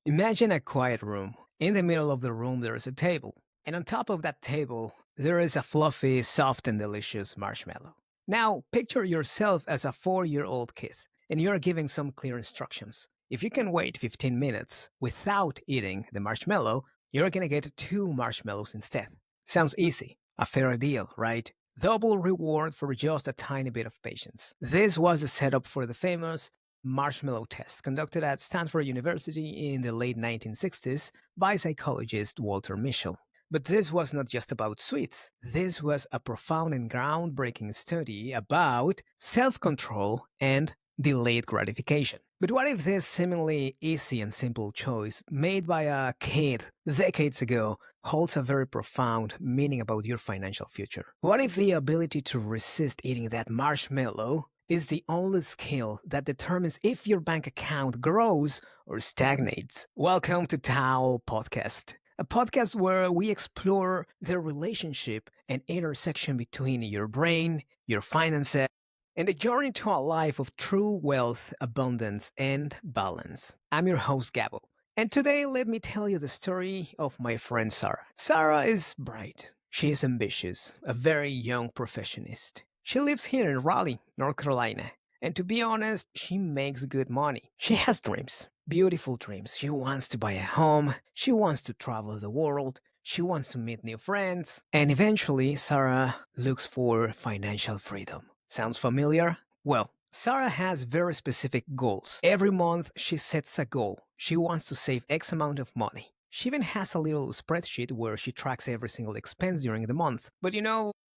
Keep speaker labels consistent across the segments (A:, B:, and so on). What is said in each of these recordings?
A: Imagine a quiet room. In the middle of the room, there is a table. And on top of that table, there is a fluffy, soft, and delicious marshmallow. Now, picture yourself as a 4-year-old kid, and you're giving some clear instructions. If you can wait 15 minutes without eating the marshmallow, you're gonna get two marshmallows instead. Sounds easy. A fair deal, right? Double reward for just a tiny bit of patience. This was the setup for the famous marshmallow test conducted at Stanford University in the late 1960s by psychologist Walter Mischel. But this was not just about sweets. This was a profound and groundbreaking study about self control and delayed gratification. But what if this seemingly easy and simple choice made by a kid decades ago holds a very profound meaning about your financial future? What if the ability to resist eating that marshmallow is the only skill that determines if your bank account grows or stagnates? Welcome to Tao Podcast, a podcast where we explore the relationship and intersection between your brain, your finances, and the journey to a life of true wealth, abundance, and balance. I'm your host, Gabbo. And today, let me tell you the story of my friend Sarah. Sarah is bright. She is ambitious, a very young professionist. She lives here in Raleigh, North Carolina. And to be honest, she makes good money. She has dreams, beautiful dreams. She wants to buy a home. She wants to travel the world. She wants to meet new friends. And eventually, Sarah looks for financial freedom. Sounds familiar? Well, Sarah has very specific goals. Every month, she sets a goal. She wants to save X amount of money. She even has a little spreadsheet where she tracks every single expense during the month. But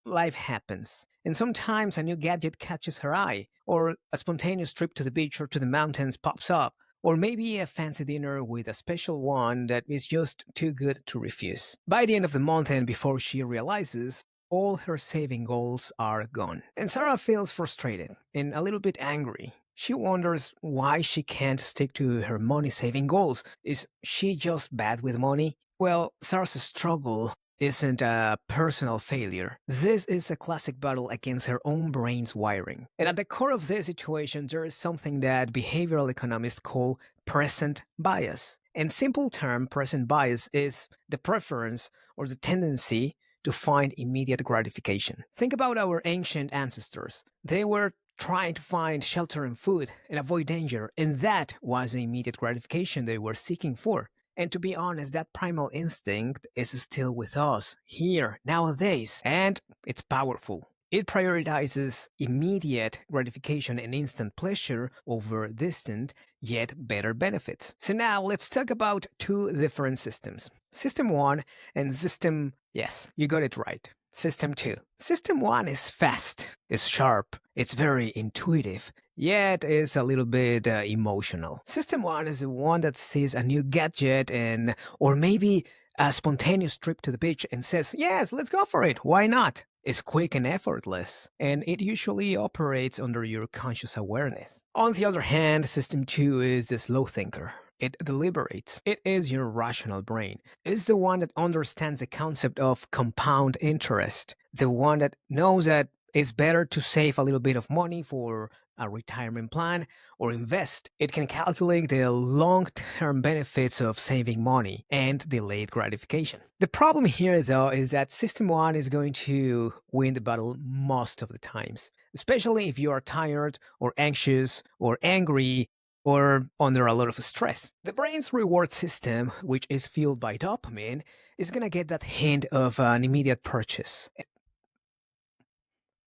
A: life happens. And sometimes a new gadget catches her eye, or a spontaneous trip to the beach or to the mountains pops up, or maybe a fancy dinner with a special one that is just too good to refuse. By the end of the month and before she realizes, all her saving goals are gone. And Sarah feels frustrated and a little bit angry. She wonders why she can't stick to her money saving goals. Is she just bad with money? Well, Sarah's struggle isn't a personal failure. This is a classic battle against her own brain's wiring. And at the core of this situation, there is something that behavioral economists call present bias. In simple term, present bias is the preference or the tendency to find immediate gratification. Think about our ancient ancestors. They were trying to find shelter and food and avoid danger, and that was the immediate gratification they were seeking for. And to be honest, that primal instinct is still with us, here, nowadays, and it's powerful. It prioritizes immediate gratification and instant pleasure over distant, yet better benefits. So now let's talk about two different systems. System 1 and yes, you got it right. System 2. System 1 is fast, is sharp, it's very intuitive, yet is a little bit emotional. System 1 is the one that sees a new gadget or maybe a spontaneous trip to the beach and says, yes, let's go for it, why not? It's quick and effortless, and it usually operates under your conscious awareness. On the other hand, System 2 is the slow thinker. It deliberates. It is your rational brain. It's the one that understands the concept of compound interest, the one that knows that it's better to save a little bit of money for a retirement plan or invest. It can calculate the long-term benefits of saving money and delayed gratification. The problem here, though, is that System 1 is going to win the battle most of the times, especially if you are tired or anxious or angry or under a lot of stress. The brain's reward system, which is fueled by dopamine, is going to get that hint of an immediate purchase.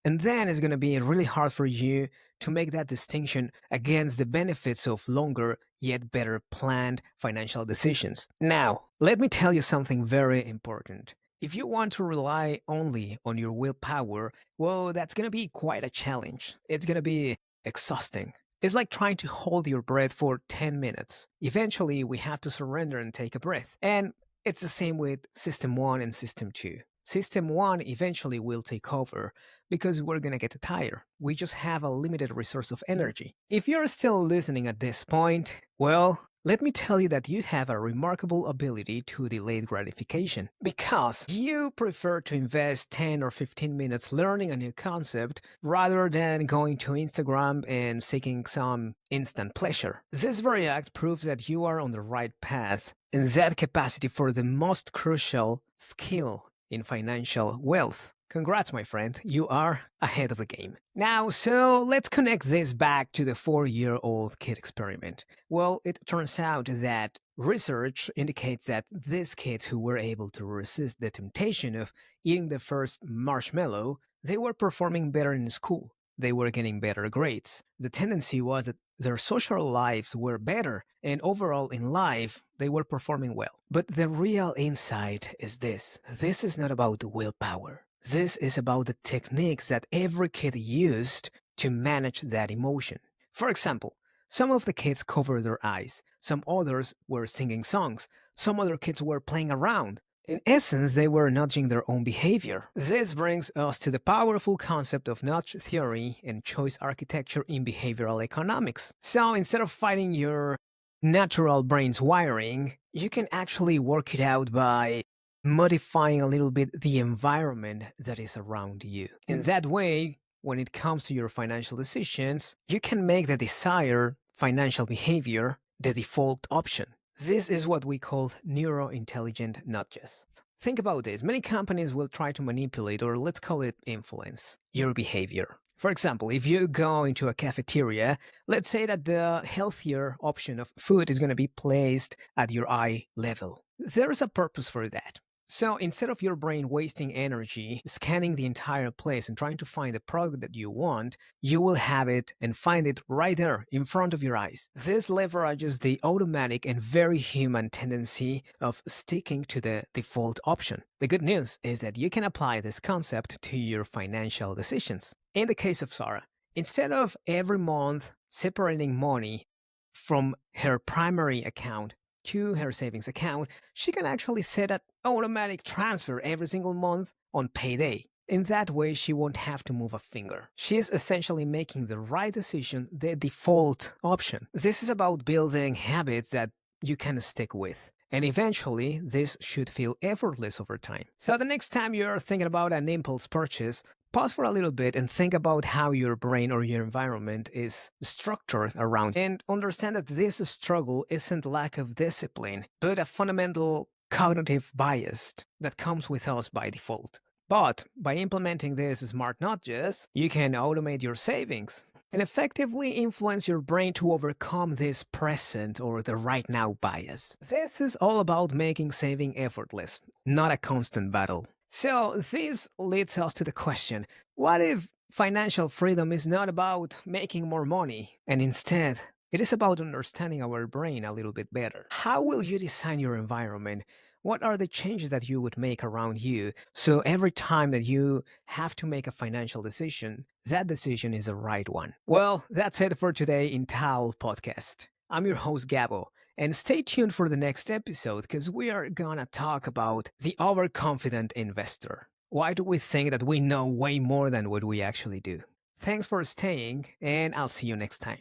A: And then it's going to be really hard for you to make that distinction against the benefits of longer yet better planned financial decisions. Now, let me tell you something very important. If you want to rely only on your willpower, well, that's going to be quite a challenge. It's going to be exhausting. It's like trying to hold your breath for 10 minutes. Eventually, we have to surrender and take a breath. And it's the same with System 1 and System 2. System 1 eventually will take over because we're going to get tired. We just have a limited resource of energy. If you're still listening at this point, well, let me tell you that you have a remarkable ability to delay gratification because you prefer to invest 10 or 15 minutes learning a new concept rather than going to Instagram and seeking some instant pleasure. This very act proves that you are on the right path and that capacity for the most crucial skill in financial wealth. Congrats, my friend. You are ahead of the game. Now, so let's connect this back to the 4-year-old kid experiment. Well, it turns out that research indicates that these kids who were able to resist the temptation of eating the first marshmallow, they were performing better in school. They were getting better grades. The tendency was that their social lives were better, and overall in life, they were performing well. But the real insight is this. This is not about willpower. This is about the techniques that every kid used to manage that emotion. For example, some of the kids covered their eyes, some others were singing songs, some other kids were playing around. In essence, they were nudging their own behavior. This brings us to the powerful concept of nudge theory and choice architecture in behavioral economics. So instead of fighting your natural brain's wiring, you can actually work it out by modifying a little bit the environment that is around you. In that way, when it comes to your financial decisions, you can make the desired financial behavior the default option. This is what we call neurointelligent nudges. Think about this. Many companies will try to manipulate, or let's call it influence, your behavior. For example, if you go into a cafeteria, let's say that the healthier option of food is going to be placed at your eye level. There is a purpose for that. So instead of your brain wasting energy scanning the entire place and trying to find the product that you want, you will have it and find it right there in front of your eyes. This leverages the automatic and very human tendency of sticking to the default option. The good news is that you can apply this concept to your financial decisions. In the case of Sarah, instead of every month separating money from her primary account to her savings account, she can actually set an automatic transfer every single month on payday. In that way, she won't have to move a finger. She is essentially making the right decision the default option. This is about building habits that you can stick with. And eventually, this should feel effortless over time. So the next time you're thinking about an impulse purchase, pause for a little bit and think about how your brain or your environment is structured around, and understand that this struggle isn't lack of discipline, but a fundamental cognitive bias that comes with us by default. But by implementing these smart nudges, you can automate your savings and effectively influence your brain to overcome this present or the right now bias. This is all about making saving effortless, not a constant battle. So this leads us to the question, what if financial freedom is not about making more money, and instead it is about understanding our brain a little bit better? How will you design your environment? What are the changes that you would make around you so every time that you have to make a financial decision, that decision is the right one? Well, that's it for today in Tao Podcast. I'm your host, Gabbo. And stay tuned for the next episode because we are gonna talk about the overconfident investor. Why do we think that we know way more than what we actually do? Thanks for staying, and I'll see you next time.